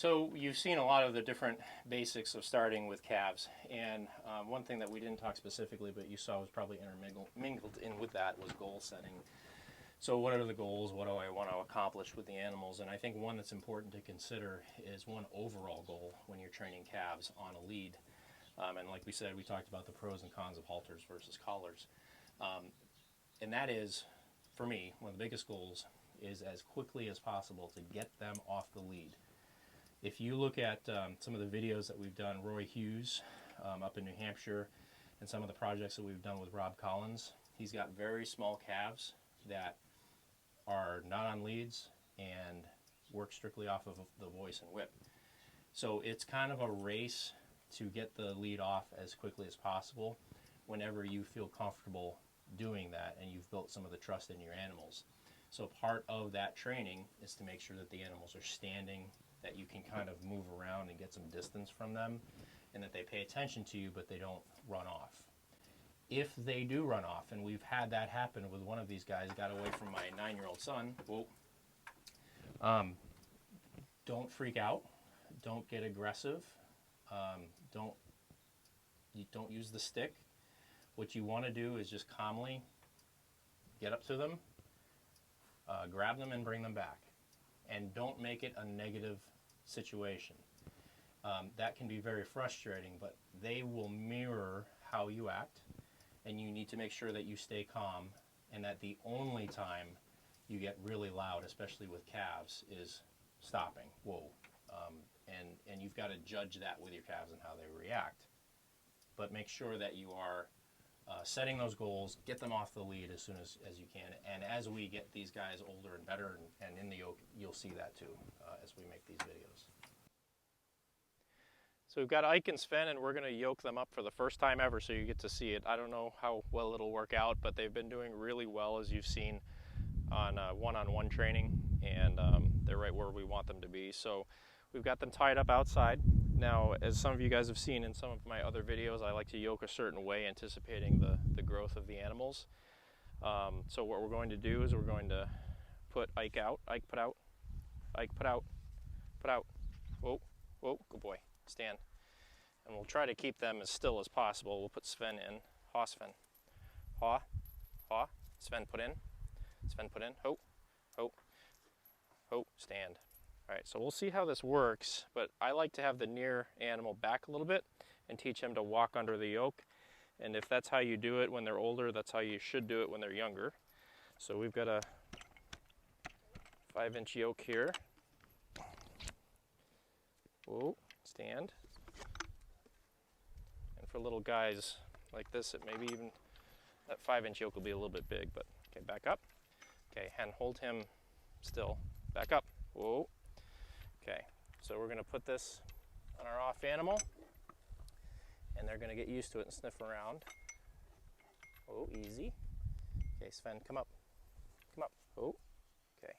So you've seen a lot of the different basics of starting with calves, and one thing that we didn't talk specifically, but you saw was probably intermingled in with that, was goal setting. So what are the goals? What do I want to accomplish with the animals? And I think one that's important to consider is one overall goal when you're training calves on a lead. And like we said, we talked about the pros and cons of halters versus collars. And that is, for me, one of the biggest goals is as quickly as possible to get them off the lead. If you look at some of the videos that we've done, Roy Hughes up in New Hampshire, and some of the projects that we've done with Rob Collins, he's got very small calves that are not on leads and work strictly off of the voice and whip. So it's kind of a race to get the lead off as quickly as possible whenever you feel comfortable doing that and you've built some of the trust in your animals. So part of that training is to make sure that the animals are standing, that you can kind of move around and get some distance from them, and that they pay attention to you but they don't run off. If they do run off, and we've had that happen with one of these guys, got away from my 9-year-old son, don't freak out, don't get aggressive, don't use the stick. What you want to do is just calmly get up to them, grab them and bring them back. And don't make it a negative situation. That can be very frustrating, but they will mirror how you act, and you need to make sure that you stay calm, and that the only time you get really loud, especially with calves, is stopping. And you've got to judge that with your calves and how they react. But make sure that you are setting those goals, get them off the lead as soon as you can. And as we get these guys older and better and in the yoke, you'll see that too as we make these videos. So we've got Ike and Sven, and we're going to yoke them up for the first time ever, so you get to see it. I don't know how well it'll work out, but they've been doing really well, as you've seen on one-on-one training, and they're right where we want them to be. So we've got them tied up outside. Now, as some of you guys have seen in some of my other videos, I like to yoke a certain way, anticipating the growth of the animals. So what we're going to do is we're going to put Ike out. Ike, put out. Ike, put out. Put out. Whoa, whoa, good boy. Stand. And we'll try to keep them as still as possible. We'll put Sven in. Haw, Sven. Haw, haw. Sven, put in. Sven, put in. Ho, ho, ho, stand. All right, so we'll see how this works, but I like to have the near animal back a little bit and teach him to walk under the yoke. And if that's how you do it when they're older, that's how you should do it when they're younger. So we've got a 5-inch yoke here. Whoa, stand. And for little guys like this, it maybe even that 5-inch yoke will be a little bit big, but okay, back up. Okay, and hold him still. Back up. Whoa. Okay, so we're going to put this on our off animal, and they're going to get used to it and sniff around. Oh, easy. Okay, Sven, come up. Come up. Oh, okay.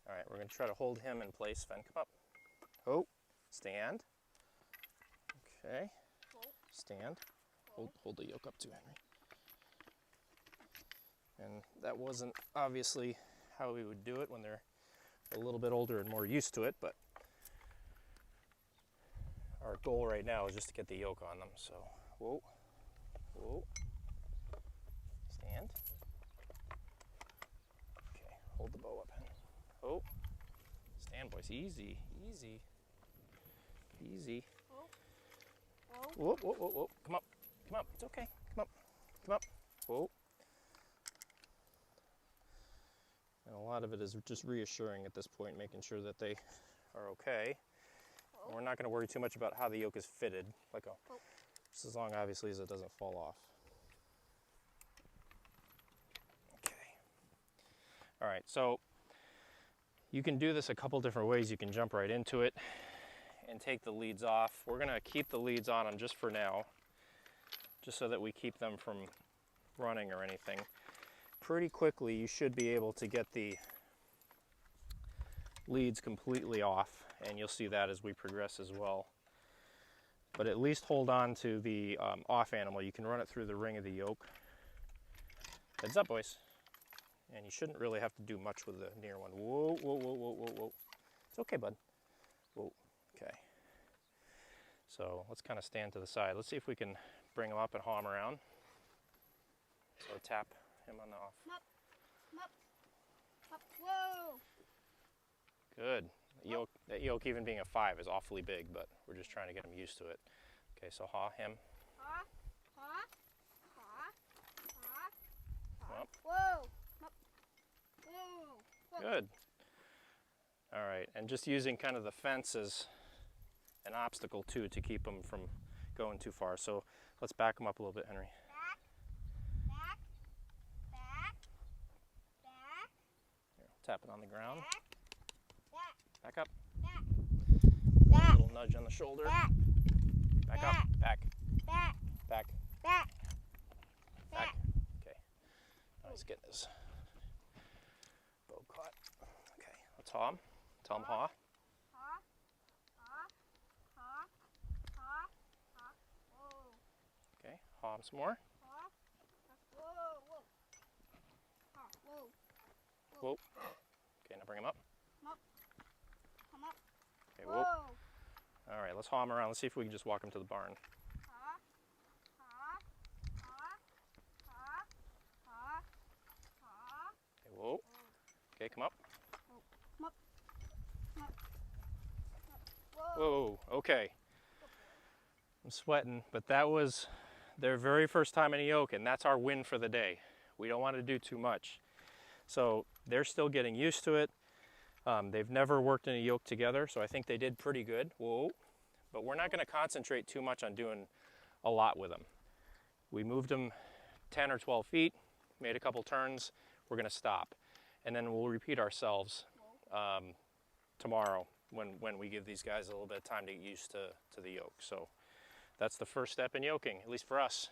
All right, we're going to try to hold him in place. Sven, come up. Oh, stand. Okay, stand. Hold the yoke up too, Henry. And that wasn't obviously how we would do it when they're a little bit older and more used to it, but our goal right now is just to get the yoke on them. So, whoa, whoa, stand. Okay, hold the bow up, Hen. Oh, stand, boys. Easy, easy, easy. Whoa, whoa, whoa, whoa. Come up, come up. It's okay. Come up, come up. Whoa. And a lot of it is just reassuring at this point, making sure that they are okay. We're not going to worry too much about how the yoke is fitted. Let go. Just as long, obviously, as it doesn't fall off. Okay. All right, so you can do this a couple different ways. You can jump right into it and take the leads off. We're going to keep the leads on them just for now, just so that we keep them from running or anything. Pretty quickly, you should be able to get the leads completely off, and you'll see that as we progress as well. But at least hold on to the off animal. You can run it through the ring of the yoke. Heads up, boys. And you shouldn't really have to do much with the near one. Whoa, whoa, whoa, whoa, whoa, whoa. It's okay, bud. Whoa, okay. So let's kind of stand to the side. Let's see if we can bring him up and haul him around. So tap him on the off. Up, up, up, whoa. Good. That yoke even being a 5 is awfully big, but we're just trying to get him used to it. Okay, so haw him. Ha, ha, ha, ha, ha. Up. Whoa, up, whoa, whoa. Good. All right, and just using kind of the fence as an obstacle too to keep him from going too far. So let's back him up a little bit, Henry. Back, back, back, back, Here, tap it on the ground. back, Back up. back, A back, little nudge on the shoulder. back, Back up. Back. back, Back. back, Back. Okay. Now he's getting his bow caught. Okay, let's haw him. Tell him haw. ha, ha, ha, ha, ha. Whoa, Okay, haw him some more. ha, whoa, whoa. Ha, whoa, Whoa. Okay, now bring him up. come up. Okay, whoa. All right, let's haul him around. Let's see if we can just walk him to the barn. Ha, ha, ha, ha, ha, ha. Okay, whoa. Okay, come up. Come up. Come up. Whoa, okay. I'm sweating, but that was their very first time in a yoke, and that's our win for the day. We don't want to do too much. So they're still getting used to it. They've never worked in a yoke together, so I think they did pretty good. Whoa. But we're not going to concentrate too much on doing a lot with them. We moved them 10 or 12 feet, made a couple turns, we're going to stop. And then we'll repeat ourselves tomorrow when we give these guys a little bit of time to get used to the yoke. So that's the first step in yoking, at least for us.